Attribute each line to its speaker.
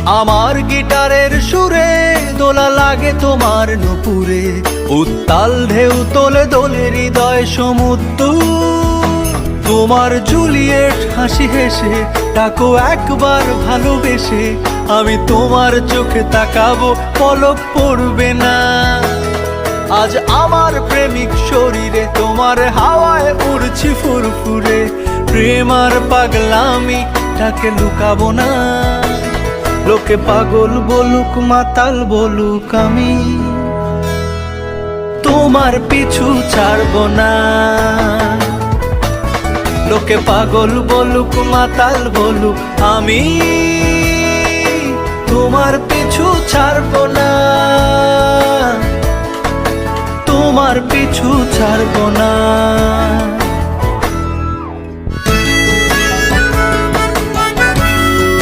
Speaker 1: আমার গিটারের সুরে দোলা লাগে তোমার নুপুরে, উত্তাল ঢেউ তোলে দোলে হৃদয় সমুদ্র। তোমার জুলিয়েট হাসি হেসে ডাকো একবার ভালোবেসে, আমি তোমার চোখে তাকাবো পলক পড়বে না। আজ আমার প্রেমিক শরীরে তোমার হাওয়ায় উড়ছি ফুরফুরে, প্রেম আর পাগলামি তাকে লুকাবো না। লোকে পাগল বলুক মাতাল বলুক, আমি তোমার পিছু ছাড়বো না। লোকে পাগল বলুক মাতাল বলুক, আমি তোমার পিছু ছাড়বো না, তোমার পিছু ছাড়বো না।